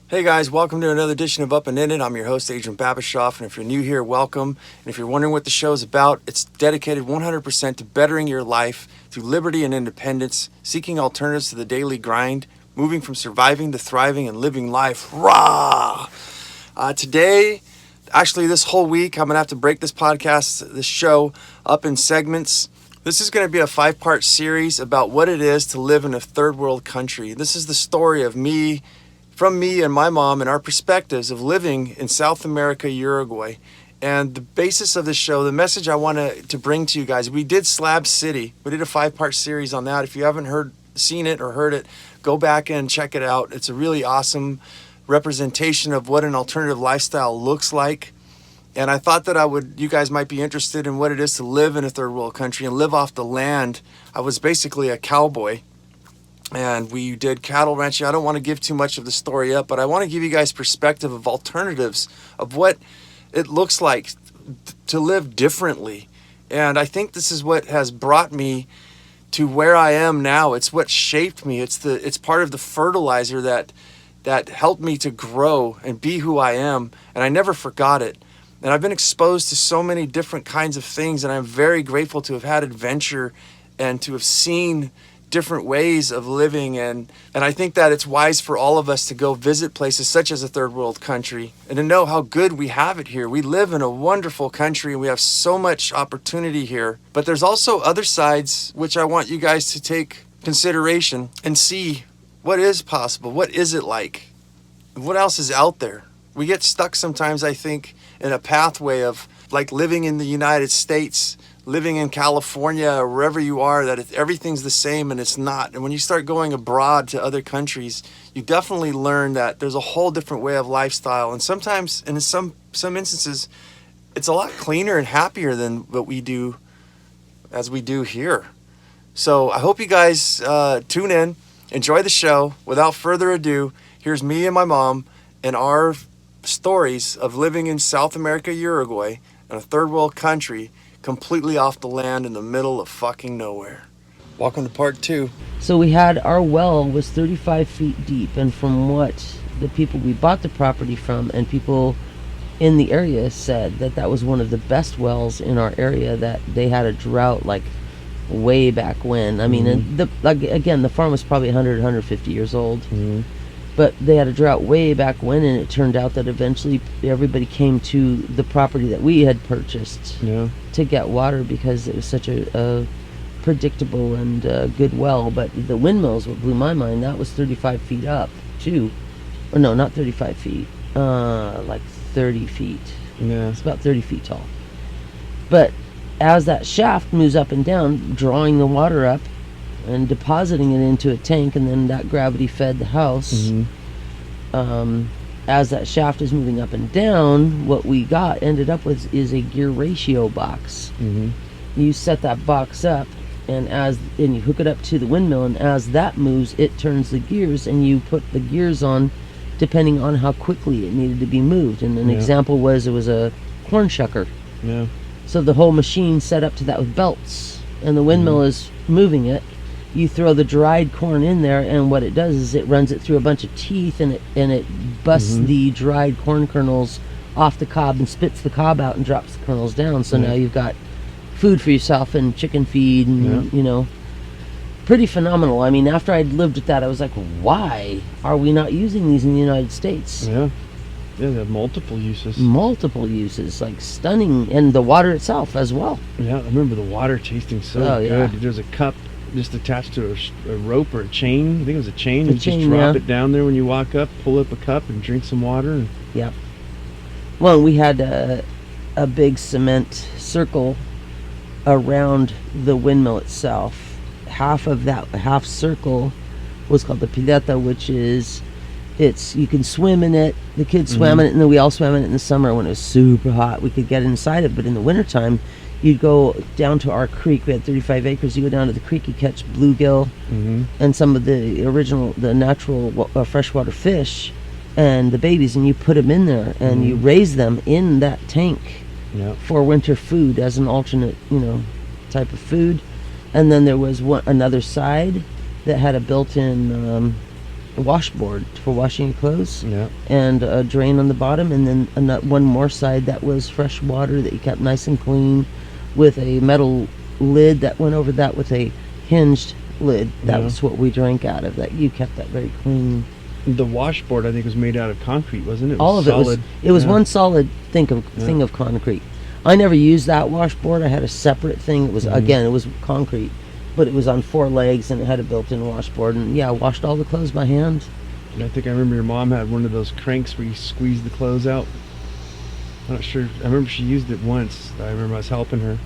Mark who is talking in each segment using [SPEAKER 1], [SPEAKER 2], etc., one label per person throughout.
[SPEAKER 1] Hey guys, welcome to another edition of Up and In It. I'm your host, Adrian Babashoff, and if you're new here, welcome. And if you're wondering what the show is about, it's dedicated 100% to bettering your life through liberty and independence, seeking alternatives to the daily grind, moving from surviving to thriving and living life. Rah! Today, actually this whole week, I'm going to have to break this show up in segments. This is going to be a 5-part series about what it is to live in a third world country. This is the story of from me and my mom and our perspectives of living in South America, Uruguay. And the basis of this show, the message I want to bring to you guys, we did Slab City. We did a 5-part series on that. If you haven't seen it or heard it, go back and check it out. It's a really awesome representation of what an alternative lifestyle looks like. And I thought that you guys might be interested in what it is to live in a third world country and live off the land. I was basically a cowboy. And we did cattle ranching. I don't want to give too much of the story up, but I want to give you guys perspective of alternatives of what it looks like to live differently. And I think this is what has brought me to where I am now. It's what shaped me. It's part of the fertilizer that helped me to grow and be who I am. And I never forgot it. And I've been exposed to so many different kinds of things, and I'm very grateful to have had adventure and to have seen different ways of living, and I think that it's wise for all of us to go visit places such as a third world country and to know how good we have it here. We live in a wonderful country and we have so much opportunity here, but there's also other sides which I want you guys to take consideration and see what is possible, what is it like, what else is out there. We get stuck sometimes, I think, in a pathway of like living in the United States, living in California or wherever you are, that everything's the same, and it's not. And when you start going abroad to other countries, you definitely learn that there's a whole different way of lifestyle. And sometimes, and in some instances, it's a lot cleaner and happier than what we do here. So I hope you guys tune in, enjoy the show. Without further ado, here's me and my mom and our stories of living in South America, Uruguay, in a third world country, completely off the land in the middle of fucking nowhere. Welcome to part 2.
[SPEAKER 2] So our well was 35 feet deep, and from what the people we bought the property from and people in the area said, that was one of the best wells in our area, that they had a drought like way back when. I mean, and the farm was probably 150 years old. Mm-hmm. But they had a drought way back when, and it turned out that eventually everybody came to the property that we had purchased to get water because it was such a predictable and good well. But the windmills, what blew my mind, that was 35 feet up, too. Or no, not 35 feet, like 30 feet. Yeah. It's about 30 feet tall. But as that shaft moves up and down, drawing the water up, and depositing it into a tank, and then that gravity fed the house. Mm-hmm. As that shaft is moving up and down, what we ended up with is a gear ratio box. Mm-hmm. You set that box up, and you hook it up to the windmill, and as that moves, it turns the gears, and you put the gears on depending on how quickly it needed to be moved. And an example was, it was a corn shucker. Yeah. So the whole machine set up to that with belts, and the windmill is moving it. You throw the dried corn in there, and what it does is it runs it through a bunch of teeth, and it busts the dried corn kernels off the cob and spits the cob out and drops the kernels down. So now you've got food for yourself and chicken feed, and pretty phenomenal. I mean, after I'd lived with that, I was like, why are we not using these in the United States?
[SPEAKER 3] Yeah, they have multiple uses.
[SPEAKER 2] Like stunning, and the water itself as well.
[SPEAKER 3] Yeah, I remember the water tasting so good. Yeah. There's a cup just attached to a rope or a chain. I think it was a chain. You just drop it down there when you walk up, pull up a cup, and drink some water.
[SPEAKER 2] Yep. Well, we had a big cement circle around the windmill itself. Half of that circle was called the pileta, which is, you can swim in it. The kids swam in it, and then we all swam in it in the summer when it was super hot. We could get inside it, but in the wintertime, you'd go down to our creek. We had 35 acres. You go down to the creek, you catch bluegill and some of the natural freshwater fish and the babies, and you put them in there, and you raise them in that tank for winter food as an alternate, type of food. And then there was another side that had a built-in washboard for washing your clothes.
[SPEAKER 3] Yeah.
[SPEAKER 2] And a drain on the bottom, and then one more side that was fresh water that you kept nice and clean, with a metal lid that went over that with a hinged lid. That was what we drank out of. That you kept that very clean.
[SPEAKER 3] The washboard, I think, was made out of concrete, wasn't it?
[SPEAKER 2] All of
[SPEAKER 3] solid.
[SPEAKER 2] it was one solid thing of concrete. I never used that washboard. I had a separate thing. It was again, it was concrete, but it was on 4 legs and it had a built-in washboard. And I washed all the clothes by hand.
[SPEAKER 3] And I think I remember your mom had one of those cranks where you squeeze the clothes out. I'm not sure. I remember she used it once. I remember I was helping her.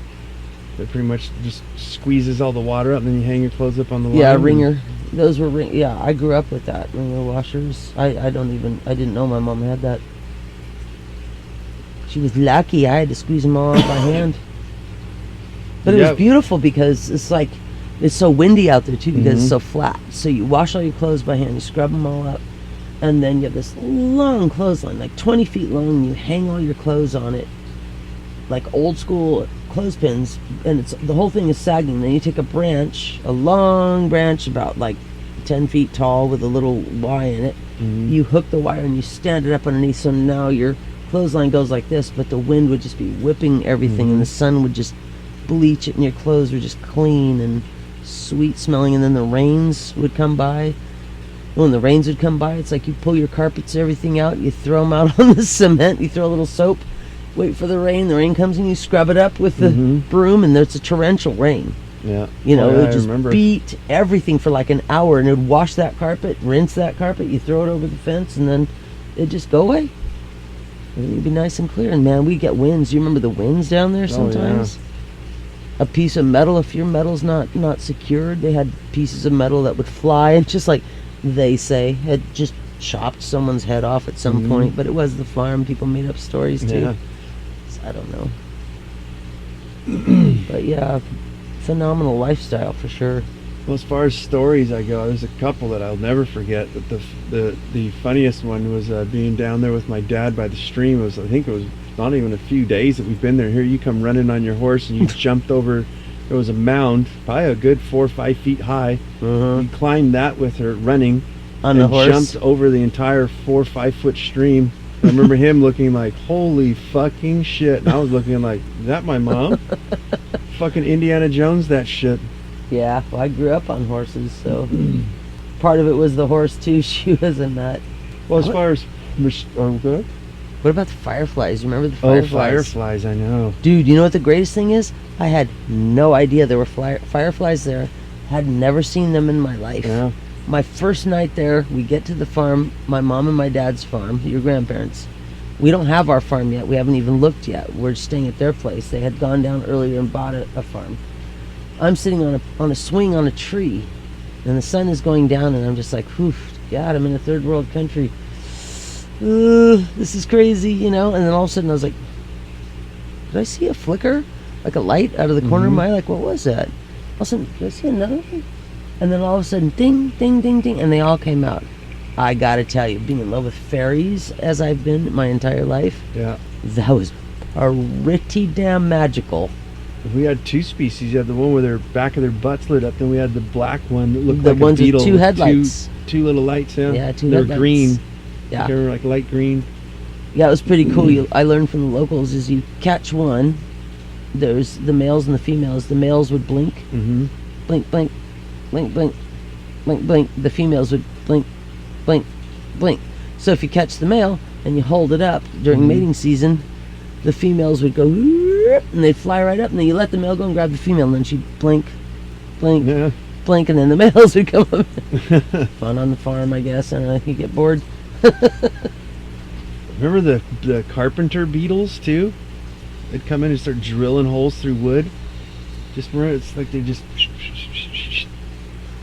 [SPEAKER 3] It pretty much just squeezes all the water up, and then you hang your clothes up on the line.
[SPEAKER 2] Yeah, ringer. Those were I grew up with that, ringer washers. I didn't know my mom had that. She was lucky. I had to squeeze them all out by hand. But it was beautiful because it's so windy out there too, because it's so flat. So you wash all your clothes by hand, you scrub them all up, and then you have this long clothesline, like 20 feet long, and you hang all your clothes on it, like old school clothespins, and the whole thing is sagging. Then you take a long branch about like 10 feet tall with a little Y in it. You hook the wire and you stand it up underneath, so now your clothesline goes like this, but the wind would just be whipping everything, and the sun would just bleach it, and your clothes were just clean and sweet smelling. And then the rains would come by. When the rains would come by, it's like you pull your carpets, everything out, you throw them out on the cement, you throw a little soap, wait for the rain comes and you scrub it up with the broom, and there's a torrential rain.
[SPEAKER 3] Yeah.
[SPEAKER 2] It would just beat everything for like an hour, and it would wash that carpet, rinse that carpet, you throw it over the fence, and then it'd just go away. It'd be nice and clear. And man, we get winds. You remember the winds down there sometimes?
[SPEAKER 3] Oh, yeah.
[SPEAKER 2] A piece of metal, if your metal's not secured, they had pieces of metal that would fly, and just like they say, had just chopped someone's head off at some point. But it was the farm. People made up stories too.
[SPEAKER 3] Yeah.
[SPEAKER 2] So I don't know. But yeah, phenomenal lifestyle for sure.
[SPEAKER 3] Well, as far as stories I go, there's a couple that I'll never forget. But the funniest one was being down there with my dad by the stream. I think it was not even a few days that we've been there. Here you come running on your horse, and you jumped over. There was a mound, probably a good 4 or 5 feet high. You climbed that with her running
[SPEAKER 2] on the horse,
[SPEAKER 3] jumped over the entire 4 or 5 foot stream. I remember him looking like, holy fucking shit. And I was looking like, is that my mom? Fucking Indiana Jones, that shit.
[SPEAKER 2] Yeah, well, I grew up on horses, so part of it was the horse too. She was a nut.
[SPEAKER 3] Well, as far as okay.
[SPEAKER 2] What about the fireflies? You remember the fireflies?
[SPEAKER 3] Oh, fireflies, I know.
[SPEAKER 2] Dude, you know what the greatest thing is? I had no idea there were fireflies there. Had never seen them in my life.
[SPEAKER 3] Yeah.
[SPEAKER 2] My first night there, we get to the farm, my mom and my dad's farm, your grandparents. We don't have our farm yet. We haven't even looked yet. We're staying at their place. They had gone down earlier and bought a farm. I'm sitting on a swing on a tree, and the sun is going down, and I'm just like, whew, God, I'm in a third world country. This is crazy, And then all of a sudden I was like, did I see a flicker? Like a light out of the corner of my eye? Like, what was that? All of a sudden, did I see another one? And then all of a sudden, ding, ding, ding, ding, and they all came out. I gotta tell you, being in love with fairies as I've been my entire life, that was pretty damn magical.
[SPEAKER 3] We had 2 species. You had the one where their back of their butts lit up, then we had the black one that looked
[SPEAKER 2] the
[SPEAKER 3] like
[SPEAKER 2] ones
[SPEAKER 3] a beetle.
[SPEAKER 2] with 2 headlights.
[SPEAKER 3] Two little lights, yeah.
[SPEAKER 2] Yeah, 2
[SPEAKER 3] They were
[SPEAKER 2] headlights.
[SPEAKER 3] green.
[SPEAKER 2] Yeah.
[SPEAKER 3] They were like light green.
[SPEAKER 2] Yeah, it was pretty cool. I learned from the locals is you catch one, there's the males and the females. The males would blink, blink, blink, blink, blink, blink, blink. The females would blink, blink, blink. So if you catch the male and you hold it up during mating season, the females would go and they'd fly right up, and then you let the male go and grab the female, and then she'd blink, blink, blink, and then the males would come up. Fun on the farm, I guess. I don't know if you get bored.
[SPEAKER 3] Remember the carpenter beetles too? They'd come in and start drilling holes through wood. Just remember, it's like they just.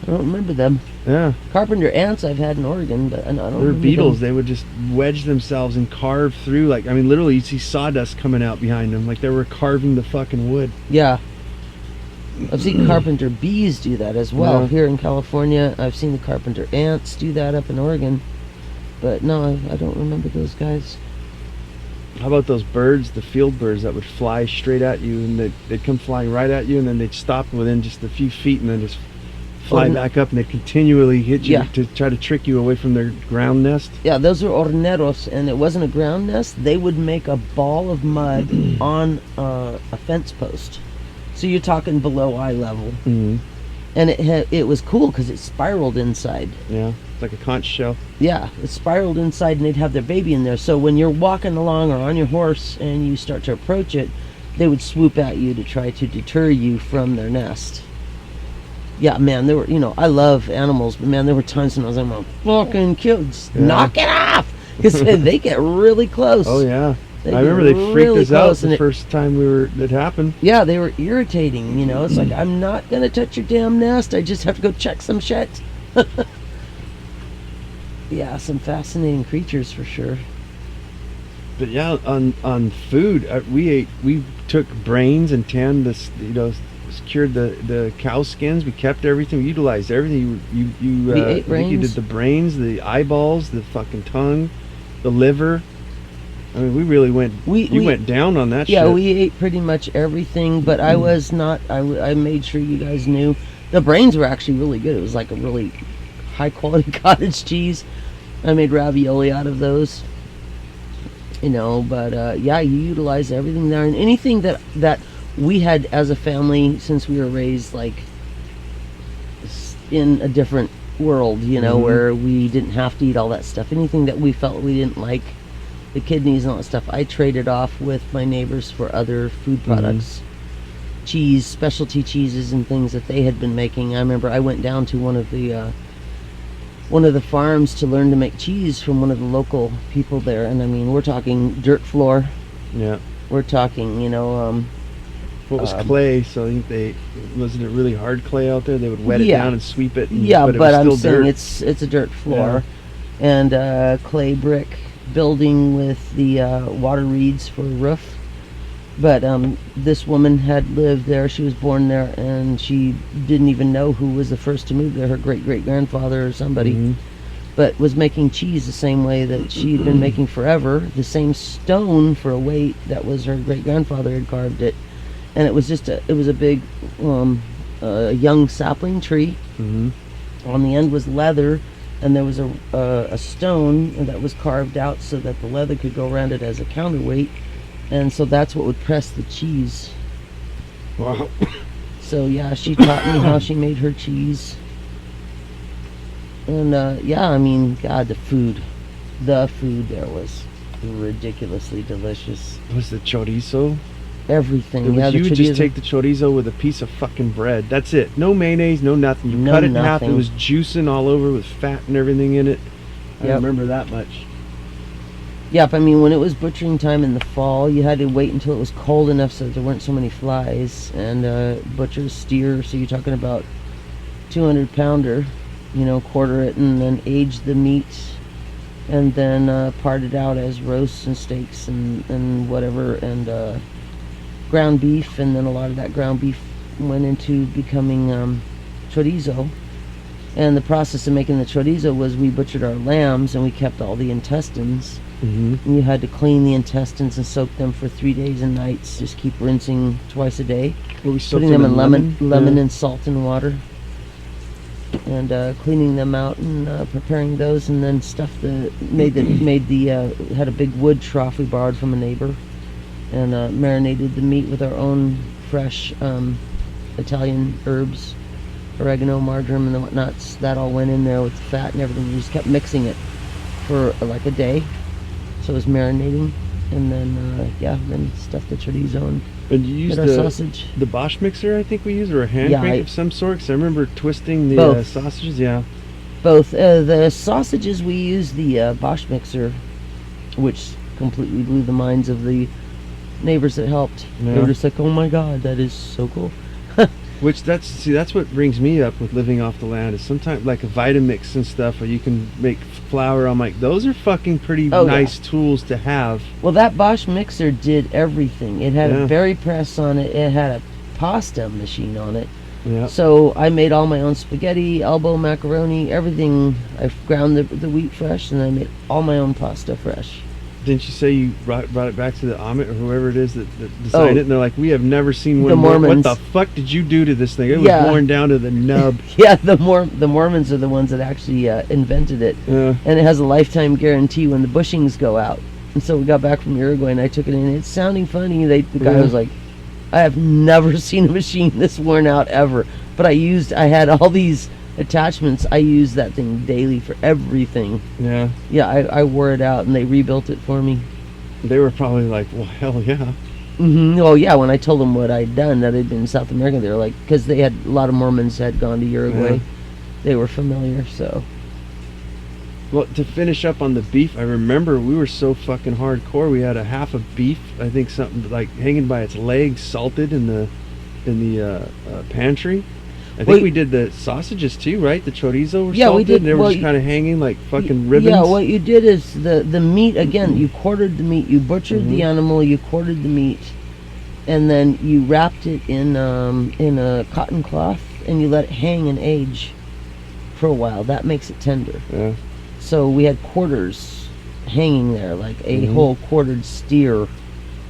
[SPEAKER 2] I don't remember them.
[SPEAKER 3] Yeah.
[SPEAKER 2] Carpenter ants I've had in Oregon, but I don't remember.
[SPEAKER 3] They're beetles. They would just wedge themselves and carve through. Like, I mean, literally, you'd see sawdust coming out behind them, like they were carving the fucking wood.
[SPEAKER 2] Yeah. I've seen carpenter bees do that as well here in California. I've seen the carpenter ants do that up in Oregon. But no, I don't remember those guys.
[SPEAKER 3] How about those birds, the field birds that would fly straight at you, and they'd come flying right at you, and then they'd stop within just a few feet and then just fly back up, and they continually hit you
[SPEAKER 2] Yeah.
[SPEAKER 3] to try to trick you away from their ground nest.
[SPEAKER 2] Yeah, those are horneros, and it wasn't a ground nest. They would make a ball of mud on a fence post. So you're talking below eye level.
[SPEAKER 3] Mm-hmm.
[SPEAKER 2] And it was cool because it spiraled inside.
[SPEAKER 3] Yeah, it's like a conch shell.
[SPEAKER 2] Yeah, it spiraled inside, and they'd have their baby in there. So when you're walking along or on your horse and you start to approach it, they would swoop at you to try to deter you from their nest. Yeah, man, there were, I love animals, but man, there were times when I was like, fucking kids, knock it off! Because they get really close.
[SPEAKER 3] Oh, yeah.
[SPEAKER 2] They
[SPEAKER 3] I remember
[SPEAKER 2] get
[SPEAKER 3] they freaked
[SPEAKER 2] really
[SPEAKER 3] us out
[SPEAKER 2] close, and
[SPEAKER 3] the
[SPEAKER 2] it-
[SPEAKER 3] first time it happened.
[SPEAKER 2] Yeah, they were irritating, It's like, I'm not going to touch your damn nest. I just have to go check some shit. Yeah, some fascinating creatures for sure.
[SPEAKER 3] But yeah, on food, we took brains and tanned this, cured the cow skins. We kept everything. We utilized everything. You
[SPEAKER 2] We ate
[SPEAKER 3] I think you
[SPEAKER 2] brains.
[SPEAKER 3] did the brains, the eyeballs, the fucking tongue, the liver. I mean, we really went. You went down on that.
[SPEAKER 2] Yeah,
[SPEAKER 3] shit.
[SPEAKER 2] we ate pretty much everything, but I was not. I made sure you guys knew the brains were actually really good. It was like a really high quality cottage cheese. I made ravioli out of those. But yeah, you utilize everything there, and anything that we had as a family, since we were raised like in a different world, where we didn't have to eat all that stuff. Anything that we felt we didn't like, the kidneys and all that stuff, I traded off with my neighbors for other food products. Cheese, specialty cheeses and things that they had been making. I remember I went down to one of the farms to learn to make cheese from one of the local people there, and I mean, we're talking dirt floor.
[SPEAKER 3] Yeah.
[SPEAKER 2] We're talking,
[SPEAKER 3] Well, it was clay, so I think wasn't it really hard clay out there? They would wet it
[SPEAKER 2] Yeah.
[SPEAKER 3] down and sweep it.
[SPEAKER 2] Yeah,
[SPEAKER 3] but it
[SPEAKER 2] but
[SPEAKER 3] was
[SPEAKER 2] I'm
[SPEAKER 3] still
[SPEAKER 2] saying
[SPEAKER 3] dirt.
[SPEAKER 2] it's a dirt floor, and clay brick building with the water reeds for a roof. But this woman had lived there. She was born there, and she didn't even know who was the first to move there. Her great-great-grandfather or somebody, but was making cheese the same way that she'd been making forever. The same stone for a weight that was her great-grandfather had carved it, and it was just a big young sapling tree. On the end was leather, and there was a stone that was carved out so that the leather could go around it as a counterweight. And so that's what would press the cheese.
[SPEAKER 3] Wow.
[SPEAKER 2] So yeah, she taught me how she made her cheese. And yeah, I mean, God, the food there was ridiculously delicious.
[SPEAKER 3] Was the chorizo?
[SPEAKER 2] Everything.
[SPEAKER 3] You would
[SPEAKER 2] chorizo.
[SPEAKER 3] just take the chorizo with a piece of fucking bread. That's it. No mayonnaise, no nothing. You
[SPEAKER 2] No
[SPEAKER 3] cut it in half. It
[SPEAKER 2] nothing.
[SPEAKER 3] was juicing all over with fat and everything in it. I
[SPEAKER 2] Yep.
[SPEAKER 3] remember that much.
[SPEAKER 2] Yep, I mean, when it was butchering time in the fall, you had to wait until it was cold enough so that there weren't so many flies. And butcher steer, so you're talking about 200-pounder, quarter it and then age the meat, and then part it out as roasts and steaks and whatever, and ground beef. And then a lot of that ground beef went into becoming chorizo. And the process of making the chorizo was we butchered our lambs and we kept all the intestines. And you had to clean the intestines and soak them for 3 days and nights. Just keep rinsing twice a day.
[SPEAKER 3] Well, we soaked
[SPEAKER 2] Putting them in lemon
[SPEAKER 3] Yeah.
[SPEAKER 2] and salt and water. And cleaning them out and preparing those, and then had a big wood trough we borrowed from a neighbor, and marinated the meat with our own fresh Italian herbs, oregano, marjoram, and the whatnots. That all went in there with the fat and everything. You just kept mixing it for like a day. So it was marinating, and then then stuffed the chorizo and
[SPEAKER 3] And you used
[SPEAKER 2] did our sausage.
[SPEAKER 3] the Bosch mixer, I think we used, or a hand
[SPEAKER 2] Yeah,
[SPEAKER 3] crank of some sort. 'Cause I remember twisting the
[SPEAKER 2] Both.
[SPEAKER 3] sausages. Yeah.
[SPEAKER 2] Both the sausages, we used the Bosch mixer, which completely blew the minds of the neighbors that helped. They
[SPEAKER 3] Yeah.
[SPEAKER 2] were just like, "Oh my God, that is so cool."
[SPEAKER 3] Which that's what brings me up with living off the land is sometimes like a Vitamix and stuff, or you can make flour. I'm like, those are fucking pretty
[SPEAKER 2] Oh, yeah.
[SPEAKER 3] nice tools to have.
[SPEAKER 2] Well, that Bosch mixer did everything. It had
[SPEAKER 3] Yeah.
[SPEAKER 2] a berry press on it. It had a pasta machine on it.
[SPEAKER 3] Yeah.
[SPEAKER 2] So I made all my own spaghetti, elbow macaroni, everything. I ground the wheat fresh, and I made all my own pasta fresh.
[SPEAKER 3] Didn't you say you brought it back to the Amit or whoever it is that designed it? And they're like, we have never seen one.
[SPEAKER 2] The Mormons.
[SPEAKER 3] What the fuck did you do to this thing? It was
[SPEAKER 2] Yeah.
[SPEAKER 3] worn down to the nub.
[SPEAKER 2] Yeah, the Mormons are the ones that actually invented it.
[SPEAKER 3] Yeah.
[SPEAKER 2] And it has a lifetime guarantee when the bushings go out. And so we got back from Uruguay and I took it in. It's sounding funny. The guy
[SPEAKER 3] Yeah.
[SPEAKER 2] was like, I have never seen a machine this worn out ever. But I had all these attachments. I used that thing daily for everything.
[SPEAKER 3] Yeah.
[SPEAKER 2] Yeah, I wore it out and they rebuilt it for me.
[SPEAKER 3] They were probably like, well, hell yeah.
[SPEAKER 2] Oh yeah, when I told them what I'd done, that I'd been in South America, they were like, because they had a lot of Mormons had gone to Uruguay.
[SPEAKER 3] Yeah.
[SPEAKER 2] They were familiar, so.
[SPEAKER 3] Well, to finish up on the beef, I remember we were so fucking hardcore. We had a half of beef, I think something like hanging by its legs, salted in the pantry. I think we did the sausages too, right? The chorizo were
[SPEAKER 2] Yeah,
[SPEAKER 3] salted.
[SPEAKER 2] we did.
[SPEAKER 3] And they were
[SPEAKER 2] Well,
[SPEAKER 3] just kind of hanging like fucking ribbons.
[SPEAKER 2] Yeah, what you did is the meat, again, you quartered the meat, you butchered the animal, you quartered the meat, and then you wrapped it in a cotton cloth, and you let it hang and age for a while. That makes it tender.
[SPEAKER 3] Yeah.
[SPEAKER 2] So we had quarters hanging there, like a whole quartered steer,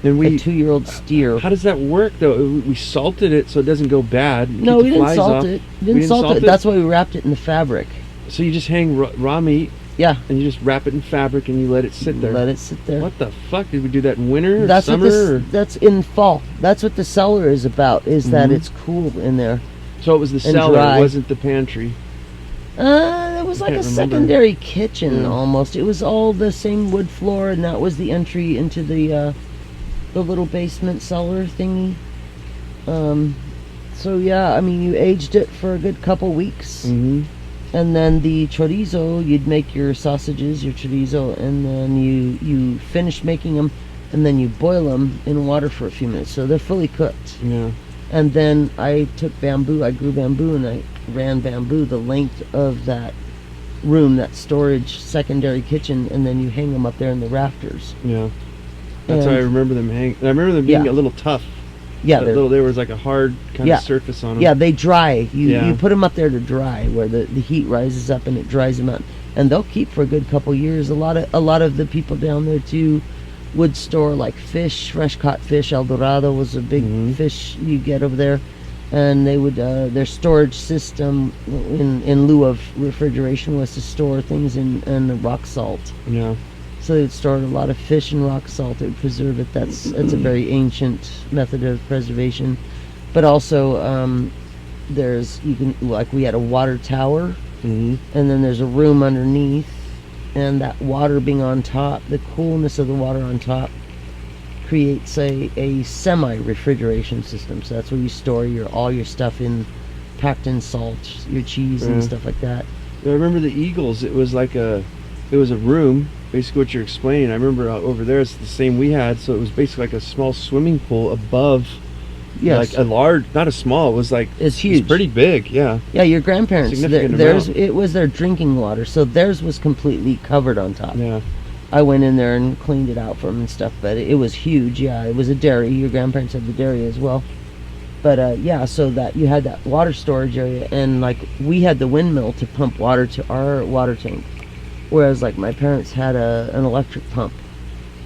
[SPEAKER 3] And
[SPEAKER 2] a 2-year-old steer.
[SPEAKER 3] How does that work though? We salted it so it doesn't go bad.
[SPEAKER 2] No,
[SPEAKER 3] keep
[SPEAKER 2] we
[SPEAKER 3] the
[SPEAKER 2] didn't
[SPEAKER 3] flies
[SPEAKER 2] salt
[SPEAKER 3] off.
[SPEAKER 2] it.
[SPEAKER 3] We didn't salt it?
[SPEAKER 2] That's why we wrapped it in the fabric.
[SPEAKER 3] So you just hang raw meat
[SPEAKER 2] Yeah.
[SPEAKER 3] and you just wrap it in fabric and you let it sit there.
[SPEAKER 2] Let it sit there.
[SPEAKER 3] What the fuck? Did we do that in winter or
[SPEAKER 2] That's
[SPEAKER 3] summer? or?
[SPEAKER 2] that's in fall. That's what the cellar is about. Is that it's cool in there.
[SPEAKER 3] So it was the
[SPEAKER 2] and
[SPEAKER 3] cellar,
[SPEAKER 2] dry.
[SPEAKER 3] it wasn't the pantry.
[SPEAKER 2] It was like a
[SPEAKER 3] can't remember.
[SPEAKER 2] secondary kitchen
[SPEAKER 3] Yeah.
[SPEAKER 2] almost. It was all the same wood floor, and that was the entry into the little basement cellar thingy. So yeah, I mean, you aged it for a good couple weeks,
[SPEAKER 3] Mm-hmm.
[SPEAKER 2] and then the chorizo, you'd make your sausages, your chorizo, and then you finish making them, and then you boil them in water for a few minutes, so they're fully cooked.
[SPEAKER 3] Yeah.
[SPEAKER 2] And then I took bamboo, I grew bamboo, and I ran bamboo the length of that room, that storage secondary kitchen, and then you hang them up there in the rafters.
[SPEAKER 3] Yeah. That's how I
[SPEAKER 2] And-
[SPEAKER 3] remember them hanging. I remember them being
[SPEAKER 2] Yeah.
[SPEAKER 3] a little tough.
[SPEAKER 2] Yeah,
[SPEAKER 3] There was like a hard kind
[SPEAKER 2] Yeah.
[SPEAKER 3] of surface on them.
[SPEAKER 2] yeah, they dry.
[SPEAKER 3] Yeah.
[SPEAKER 2] You put them up there to dry, where the heat rises up and it dries them out, and they'll keep for a good couple years. A lot of the people down there too would store like fish, fresh caught fish. El Dorado was a big fish you get over there, and they would their storage system in lieu of refrigeration was to store things in rock salt.
[SPEAKER 3] Yeah.
[SPEAKER 2] So they would store a lot of fish in rock salt. It would preserve it. That's a very ancient method of preservation. But also, we had a water tower,
[SPEAKER 3] Mm-hmm.
[SPEAKER 2] and then there's a room underneath, and that water being on top, the coolness of the water on top creates a semi-refrigeration system. So that's where you store all your stuff packed in salt, your cheese and
[SPEAKER 3] Yeah.
[SPEAKER 2] stuff like that.
[SPEAKER 3] I remember the Eagles. It was a room. Basically, what you're explaining. I remember over there, it's the same we had. So it was basically like a small swimming pool above.
[SPEAKER 2] Yes.
[SPEAKER 3] Like a large, not a small. It was like
[SPEAKER 2] It's huge.
[SPEAKER 3] It's pretty big. Yeah.
[SPEAKER 2] Yeah, your grandparents,
[SPEAKER 3] Significant
[SPEAKER 2] theirs,
[SPEAKER 3] amount.
[SPEAKER 2] it was their drinking water, so theirs was completely covered on top.
[SPEAKER 3] Yeah.
[SPEAKER 2] I went in there and cleaned it out for them and stuff, but it was huge. Yeah, it was a dairy. Your grandparents had the dairy as well. But yeah, so that you had that water storage area, and like we had the windmill to pump water to our water tank, whereas like my parents had an electric pump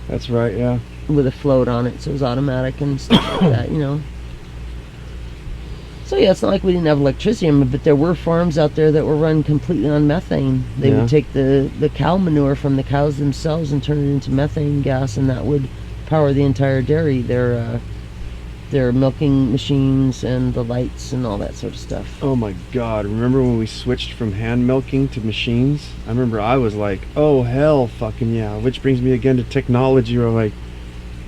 [SPEAKER 3] That's right. Yeah.
[SPEAKER 2] with a float on it, so it was automatic and stuff like that, you know. So yeah, it's not like we didn't have electricity, but there were farms out there that were run completely on methane. They
[SPEAKER 3] Yeah.
[SPEAKER 2] would take the cow manure from the cows themselves and turn it into methane gas, and that would power the entire dairy. Their milking machines and the lights and all that sort of stuff.
[SPEAKER 3] Oh my God! Remember when we switched from hand milking to machines? I remember I was like, "Oh hell, fucking yeah!" Which brings me again to technology. Where I'm like,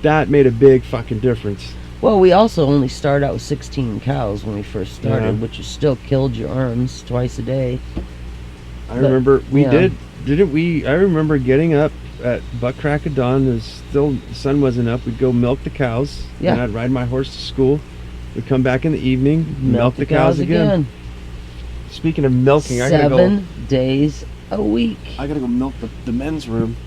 [SPEAKER 3] that made a big fucking difference.
[SPEAKER 2] Well, we also only started out with 16 cows when we first started,
[SPEAKER 3] Yeah.
[SPEAKER 2] which is still killed your arms twice a day.
[SPEAKER 3] I remember we
[SPEAKER 2] yeah.
[SPEAKER 3] didn't we? I remember getting up at buck crack of dawn. The sun wasn't up. We'd go milk the cows.
[SPEAKER 2] Yeah.
[SPEAKER 3] And I'd ride my horse to school. We'd come back in the evening, milk the cows again. Speaking of milking, I gotta go.
[SPEAKER 2] 7 days a week.
[SPEAKER 3] I gotta go milk the men's room.